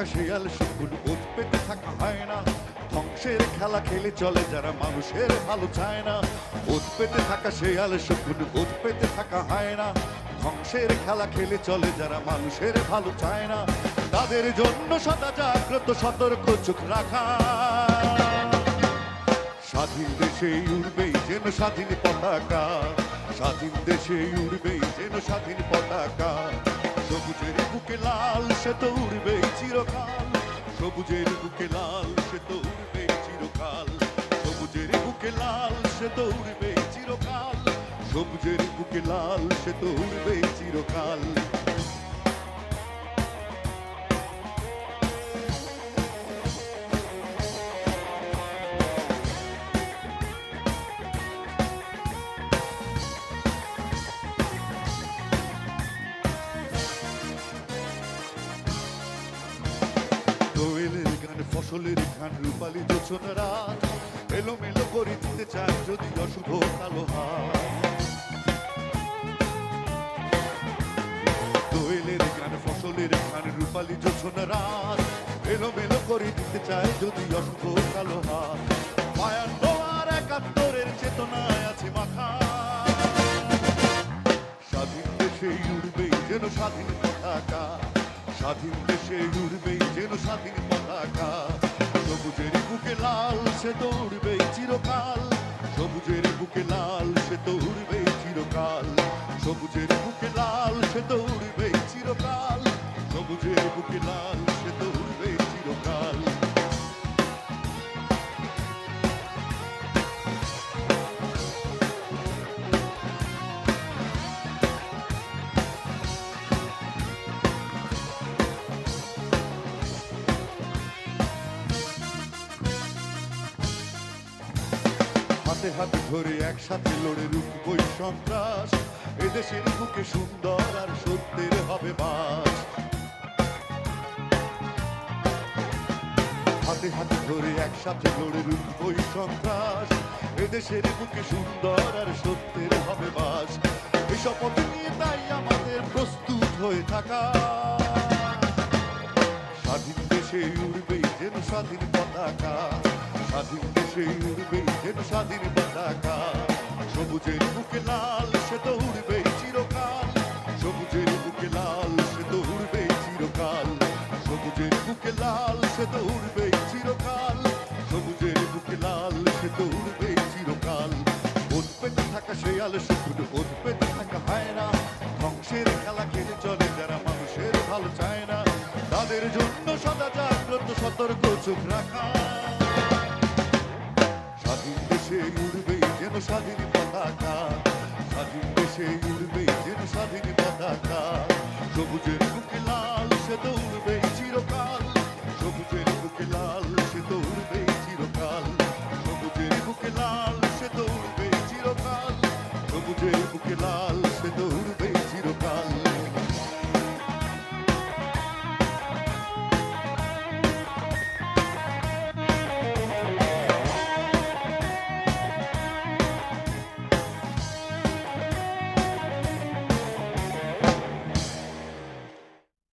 থাকা শেয়াল শিকুল ওত পেতে থাকা হয় না, ধ্বংসের খেলা খেলে চলে যারা মানুষের ভালো চায় না। ওত পেতে থাকা শেয়াল শিকুল ওত পেতে থাকা হয় না, ধ্বংসের খেলা খেলে চলে যারা মানুষের ভালো চায় না। তাদের জন্য সদা জাগ্রত সতর্ক চোখ রাখা, স্বাধীন দেশে উড়বেই যেন স্বাধীন পতাকা, স্বাধীন দেশে উড়বেই যেন স্বাধীন পতাকা। সবুজের বুকে লাল সে তো উড়বেই চিরকাল, সবুজের বুকে লাল সে তো উড়বেই চিরকাল, সবুজের বুকে লাল সে তো উড়বেই চিরকাল, সবুজের বুকে লাল সে তো উড়বেই চিরকাল। দোয়েলের গান ফসলের গান রূপালী জোছনা রাত, এলোমেলো করে দিতে চায় যদি অশুভ কালো হাত। দোয়েলের গান ফসলের গান রূপালী জোছনা রাত, এলোমেলো করে দিতে চায় যদি অশুভ কালো হাত। ৫২ আর ৭১ চেতনায় আছে মাখা, স্বাধীন দেশে উড়বেই যেন স্বাধীন পতাকা, স্বাধীন দেশে উড়বেই যেন স্বাধীন পতাকা। সবুজের বুকে লাল সে তো উড়বেই চিরকাল, সবুজের বুকে লাল সে তো উড়বেই চিরকাল, সবুজের বুকে লাল সে তো উড়বেই চিরকাল, সবুজের বুকে লাল সে তো উড়বেই চিরকাল। হাতে হাতে ধরে একসাথে লড়ে রুখবই সন্ত্রাস, এদেশের বুকে সুন্দর আর সত্যের হবে বাস। হাতে হাতে ধরে একসাথে লড়ে রুখবই সন্ত্রাস, এদেশের বুকে সুন্দর আর সত্যের হবে বাস। এই শপথ নিয়ে তাই আমাদের প্রস্তুত হয়ে থাকা, স্বাধীন দেশে উড়বেই যেন স্বাধীন পতাকা, স্বাধীন দেশে উড়বেই যেন স্বাধীন পতাকা। সবুজের বুকে লাল সে তো উড়বেই চিরকাল, সবুজের বুকে লাল সে তো উড়বেই চিরকাল, সবুজের বুকে লাল সে তো উড়বেই চিরকাল, সবুজের বুকে লাল সে তো উড়বেই চিরকাল। ওত পেতে থাকা শেয়াল শুধু ওত পেতে থাকা হয় না, ধ্বংসের খেলা খেলে চলে যারা মানুষের ভালো চায় না। তাদের জন্য সদা জাগ্রত সতর্ক চোখ রাখা, স্বাধীন দেশে উড়বেই যেন স্বাধীন পতাকা, স্বাধীন দেশে উড়বেই যেন স্বাধীন পতাকা। সবুজের বুকে লাল সে তো